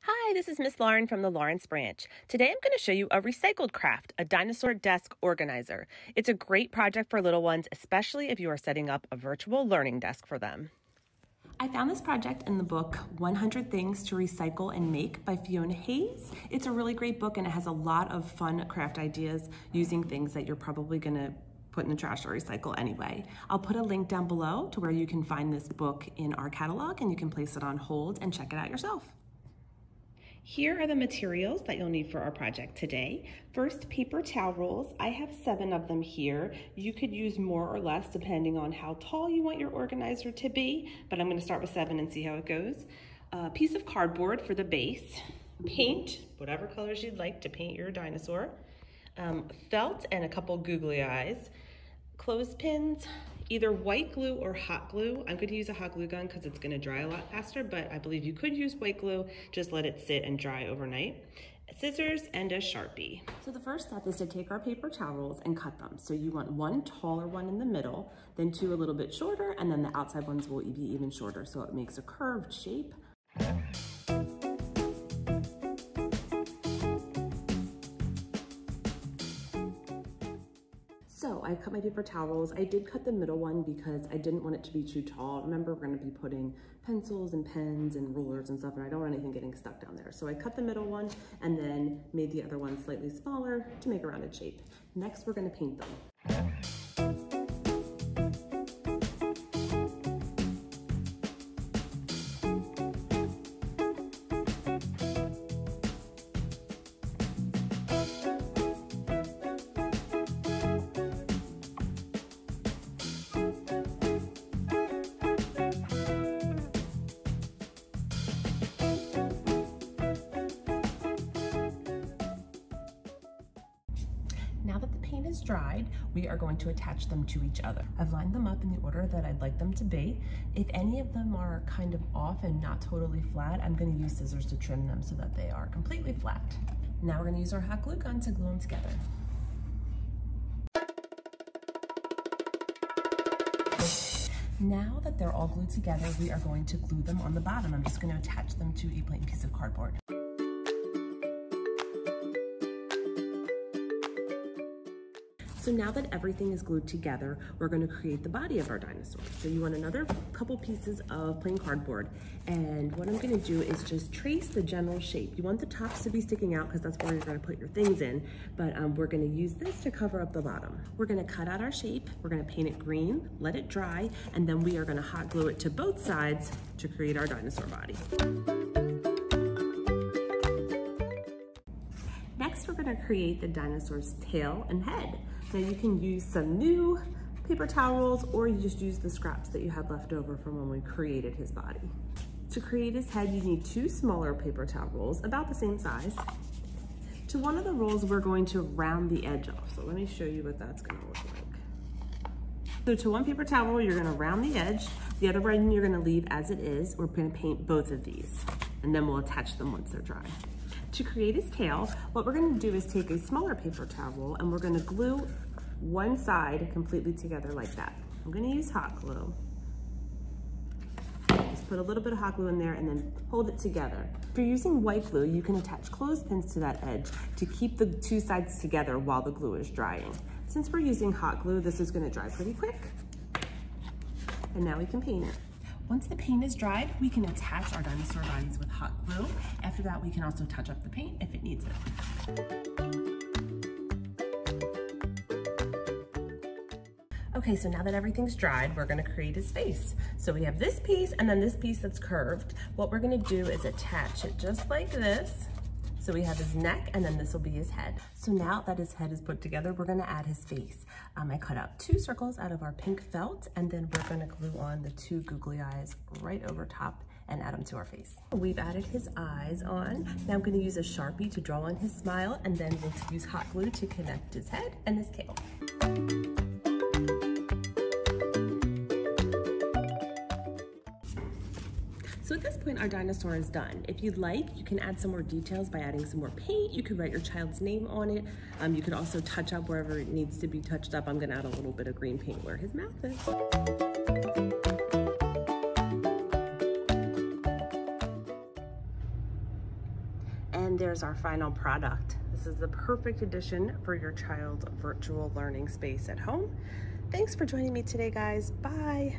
Hi, this is Miss Lauren from the Lawrence branch. Today I'm going to show you a recycled craft, a dinosaur desk organizer. It's a great project for little ones, especially if you are setting up a virtual learning desk for them. I found this project in the book 100 Things to Recycle and Make by Fiona Hayes. It's a really great book and it has a lot of fun craft ideas using things that you're probably going to put in the trash or recycle anyway. I'll put a link down below to where you can find this book in our catalog and you can place it on hold and check it out yourself. Here are the materials that you'll need for our project today. First, paper towel rolls. I have 7 of them here. You could use more or less depending on how tall you want your organizer to be, but I'm going to start with 7 and see how it goes. A piece of cardboard for the base. Paint, whatever colors you'd like to paint your dinosaur. Felt and a couple googly eyes. Clothespins, either white glue or hot glue. I'm going to use a hot glue gun because it's going to dry a lot faster, but I believe you could use white glue. Just let it sit and dry overnight. Scissors and a Sharpie. So the first step is to take our paper towel rolls and cut them. So you want one taller one in the middle, then 2 a little bit shorter, and then the outside ones will be even shorter, so it makes a curved shape. So I cut my paper towel rolls. I did cut the middle one because I didn't want it to be too tall. Remember, we're gonna be putting pencils and pens and rulers and stuff, and I don't want anything getting stuck down there. So I cut the middle one and then made the other one slightly smaller to make a rounded shape. Next, we're gonna paint them. Now that the paint is dried, we are going to attach them to each other. I've lined them up in the order that I'd like them to be. If any of them are kind of off and not totally flat, I'm going to use scissors to trim them so that they are completely flat. Now we're going to use our hot glue gun to glue them together. Now that they're all glued together, we are going to glue them on the bottom. I'm just going to attach them to a plain piece of cardboard. So now that everything is glued together, we're going to create the body of our dinosaur. So you want another couple pieces of plain cardboard. And what I'm going to do is just trace the general shape. You want the tops to be sticking out because that's where you're going to put your things in. But we're going to use this to cover up the bottom. We're going to cut out our shape. We're going to paint it green, let it dry, and then we are going to hot glue it to both sides to create our dinosaur body. Next, we're going to create the dinosaur's tail and head. Now you can use some new paper towel rolls or you just use the scraps that you had left over from when we created his body. To create his head, you need 2 smaller paper towel rolls, about the same size. To one of the rolls, we're going to round the edge off. So let me show you what that's going to look like. So to one paper towel roll, you're going to round the edge. The other one you're going to leave as it is. We're going to paint both of these and then we'll attach them once they're dry. To create his tail, what we're going to do is take a smaller paper towel roll and we're going to glue one side completely together like that. I'm going to use hot glue. Just put a little bit of hot glue in there and then hold it together. If you're using white glue, you can attach clothespins to that edge to keep the 2 sides together while the glue is drying. Since we're using hot glue, this is going to dry pretty quick. And now we can paint it. Once the paint is dried, we can attach our dinosaur bodies with hot glue. After that, we can also touch up the paint if it needs it. Okay, so now that everything's dried, we're gonna create his face. So we have this piece and then this piece that's curved. What we're gonna do is attach it just like this. So we have his neck and then this will be his head. So now that his head is put together, we're gonna add his face. I cut out 2 circles out of our pink felt and then we're gonna glue on the 2 googly eyes right over top and add them to our face. We've added his eyes on. Now I'm gonna use a Sharpie to draw on his smile and then we'll use hot glue to connect his head and his tail. So at this point, our dinosaur is done. If you'd like, you can add some more details by adding some more paint. You could write your child's name on it. You could also touch up wherever it needs to be touched up. I'm gonna add a little bit of green paint where his mouth is. And there's our final product. This is the perfect addition for your child's virtual learning space at home. Thanks for joining me today, guys. Bye.